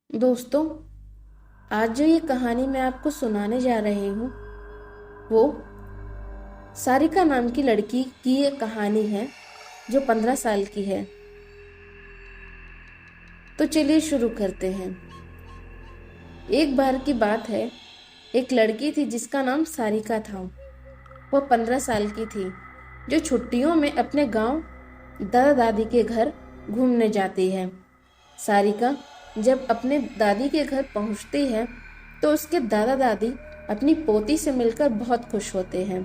दोस्तों, आज जो ये कहानी मैं आपको सुनाने जा रही हूँ वो सारिका नाम की लड़की की ये कहानी है जो 15 साल की है। तो चलिए शुरू करते हैं। एक बार की बात है, एक लड़की थी जिसका नाम सारिका था। वह 15 साल की थी, जो छुट्टियों में अपने गांव दादा दादी के घर घूमने जाती है। सारिका जब अपने दादी के घर पहुंचती है तो उसके दादा दादी अपनी पोती से मिलकर बहुत खुश होते हैं।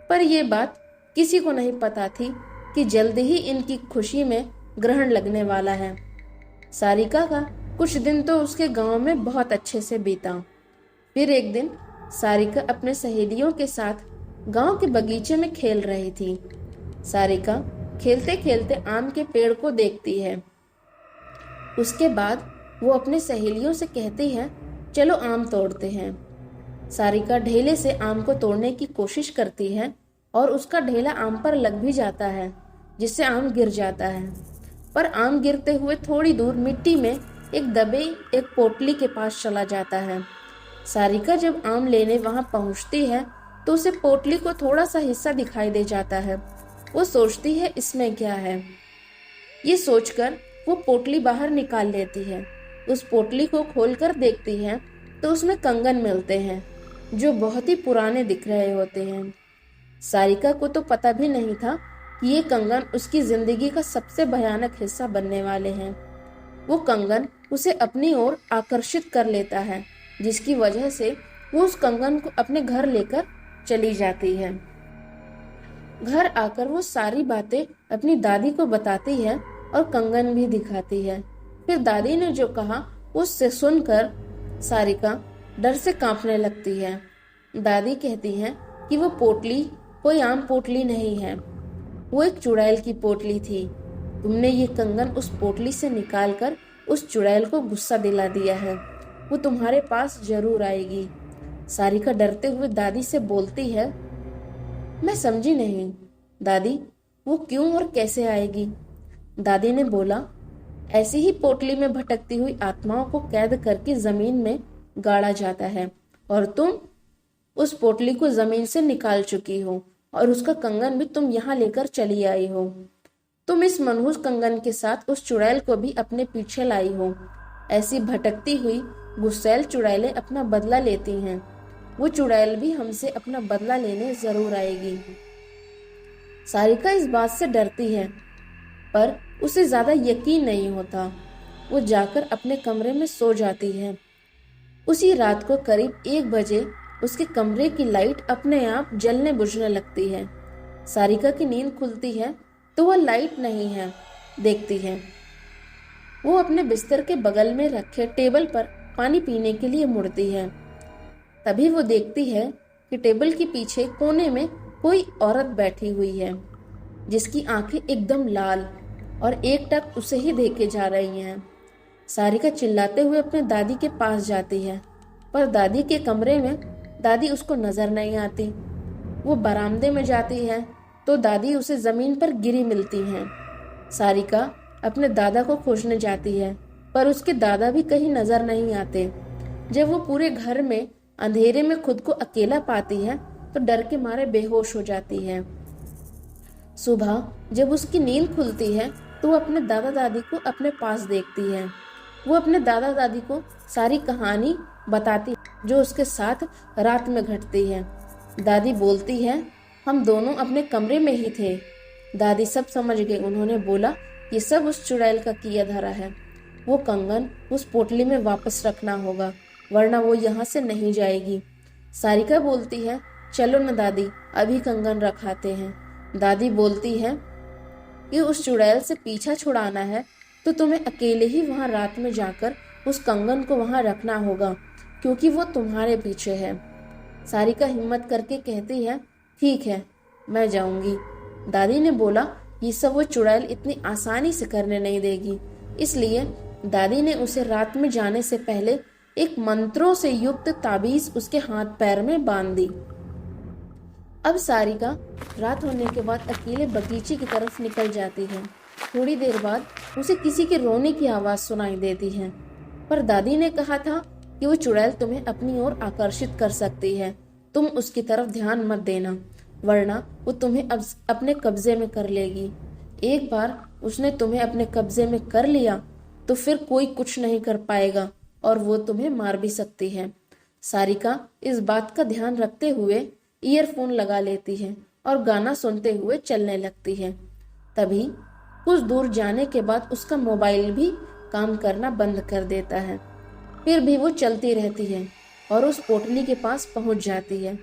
पर यह बात किसी को नहीं पता थी कि जल्द ही इनकी खुशी में ग्रहण लगने वाला है। सारिका का कुछ दिन तो उसके गांव में बहुत अच्छे से बीता। फिर एक दिन सारिका अपने सहेलियों के साथ गांव के बगीचे में खेल रही थी। सारिका खेलते खेलते आम के पेड़ को देखती है। उसके बाद वो अपने सहेलियों से कहती है, चलो आम तोड़ते हैं। सारिका ढेले से आम को तोड़ने की कोशिश करती है और उसका ढेला आम पर लग भी जाता है, जिससे आम गिर जाता है। पर आम गिरते हुए थोड़ी दूर मिट्टी में एक पोटली के पास चला जाता है। सारिका जब आम लेने वहां पहुंचती है तो उसे पोटली को थोड़ा सा हिस्सा दिखाई दे जाता है। वो सोचती है इसमें क्या है। ये सोचकर वो पोटली बाहर निकाल लेती है। उस पोटली को खोलकर देखती है तो उसमें कंगन मिलते हैं जो बहुत ही पुराने दिख रहे होते हैं। सारिका को तो पता भी नहीं था कि ये कंगन उसकी जिंदगी का सबसे भयानक हिस्सा बनने वाले हैं। वो कंगन उसे अपनी ओर आकर्षित कर लेता है, जिसकी वजह से वो उस कंगन को अपने घर लेकर चली जाती है। घर आकर वो सारी बातें अपनी दादी को बताती है और कंगन भी दिखाती है। फिर दादी ने जो कहा उससे सुनकर सारिका डर से कांपने लगती है। दादी कहती है कि वो पोटली कोई आम पोटली नहीं है, वो एक चुड़ैल की पोटली थी। तुमने ये कंगन उस पोटली से निकालकर उस चुड़ैल को गुस्सा दिला दिया है। वो तुम्हारे पास जरूर आएगी। सारिका डरते हुए दादी से बोलती है, मैं समझी नहीं दादी, वो क्यों और कैसे आएगी? दादी ने बोला, ऐसी ही पोटली में भटकती हुई आत्माओं को कैद करके जमीन में गाड़ा जाता है और तुम उस पोटली को जमीन से निकाल चुकी हो और उसका कंगन भी तुम यहाँ लेकर चली आई हो। तुम इस मनहूस कंगन के साथ उस चुड़ैल को भी अपने पीछे लाई हो। ऐसी भटकती हुई गुस्सैल चुड़ैलें अपना बदला लेती हैं। वो चुड़ैल भी हमसे अपना बदला लेने जरूर आएगी। सारिका इस बात से डरती है, पर उसे ज्यादा यकीन नहीं होता। वो जाकर अपने कमरे में सो जाती है। उसी रात को करीब 1 बजे उसके कमरे की लाइट अपने आप जलने बुझने लगती है। सारिका की नींद खुलती है तो वह लाइट नहीं है देखती है। वो अपने बिस्तर के बगल में रखे टेबल पर पानी पीने के लिए मुड़ती है। तभी वो देखती है कि टेबल के पीछे कोने में कोई औरत बैठी हुई है, जिसकी आंखें एकदम लाल और एकटक उसे ही देखे जा रही हैं। सारिका चिल्लाते हुए अपने दादी के पास जाती है, पर दादी के कमरे में दादी उसको नजर नहीं आती। वो बरामदे में जाती है तो दादी उसे जमीन पर गिरी मिलती हैं। सारिका अपने दादा को खोजने जाती है, पर उसके दादा भी कहीं नजर नहीं आते। जब वो पूरे घर में अंधेरे में खुद को अकेला पाती है तो डर के मारे बेहोश हो जाती है। सुबह जब उसकी नींद खुलती है तो वो अपने दादा दादी को अपने पास देखती है। वो अपने दादा दादी को सारी कहानी बताती जो उसके साथ रात में घटती है। दादी बोलती है, हम दोनों अपने कमरे में ही थे। दादी सब समझ गए। उन्होंने बोला, ये सब उस चुड़ैल का किया धरा है। वो कंगन उस पोटली में वापस रखना होगा, वरना वो यहाँ से नहीं जाएगी। सारिका बोलती है, चलो न दादी, अभी कंगन रखाते हैं। दादी बोलती है कि उस चुड़ैल से पीछा छुड़ाना है तो तुम्हें अकेले ही वहां रात में जाकर उस कंगन को वहां रखना होगा, क्योंकि वो तुम्हारे पीछे है। सारिका हिम्मत करके कहती है, ठीक है, मैं जाऊंगी। दादी ने बोला, ये सब वो चुड़ैल इतनी आसानी से करने नहीं देगी। इसलिए दादी ने उसे रात में जाने से पहले एक मंत्रों से युक्त ताबीज उसके हाथ पैर में बांध दी। अब सारिका रात होने के बाद अकेले बगीचे की तरफ निकल जाती है। थोड़ी देर बाद उसे किसी के रोने की आवाज सुनाई देती है। पर दादी ने कहा था कि वो चुड़ैल तुम्हें अपनी ओर आकर्षित कर सकती है, तुम उसकी तरफ ध्यान मत देना, वरना वो तुम्हें अब अपने कब्जे में कर लेगी। एक बार उसने तुम्हें अपने कब्जे में कर लिया तो फिर कोई कुछ नहीं कर पाएगा और वो तुम्हें मार भी सकती है। सारिका इस बात का ध्यान रखते हुए ईयरफोन लगा लेती है और गाना सुनते हुए चलने लगती है। तभी कुछ दूर जाने के बाद उसका मोबाइल भी काम करना बंद कर देता है। फिर भी वो चलती रहती है और उस पोटली के पास पहुंच जाती है।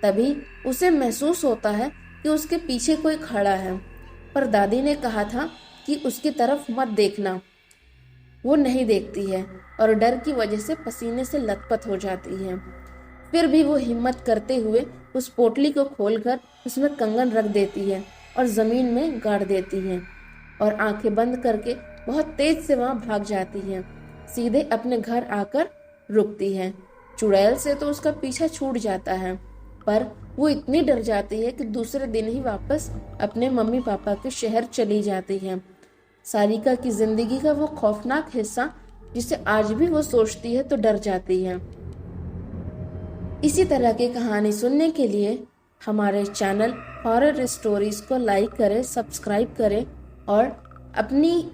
तभी उसे महसूस होता है कि उसके पीछे कोई खड़ा है, पर दादी ने कहा था कि उसकी तरफ मत देखना। वो नहीं देखती है और डर की वजह से पसीने से लथपथ हो जाती है। फिर भी वो हिम्मत करते हुए उस पोटली को खोलकर उसमें कंगन रख देती है और जमीन में गाड़ देती है और आंखें बंद करके बहुत तेज से वहां भाग जाती है। सीधे अपने घर आकर रुकती है। चुड़ैल से तो उसका पीछा छूट जाता है, पर वो इतनी डर जाती है कि दूसरे दिन ही वापस अपने मम्मी पापा के शहर चली जाती है। सारिका की जिंदगी का वो खौफनाक हिस्सा जिसे आज भी वो सोचती है तो डर जाती है। इसी तरह की कहानी सुनने के लिए हमारे चैनल हॉरर स्टोरीज को लाइक करें, सब्सक्राइब करें और अपनी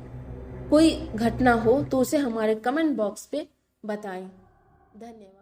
कोई घटना हो तो उसे हमारे कमेंट बॉक्स पे बताएं। धन्यवाद।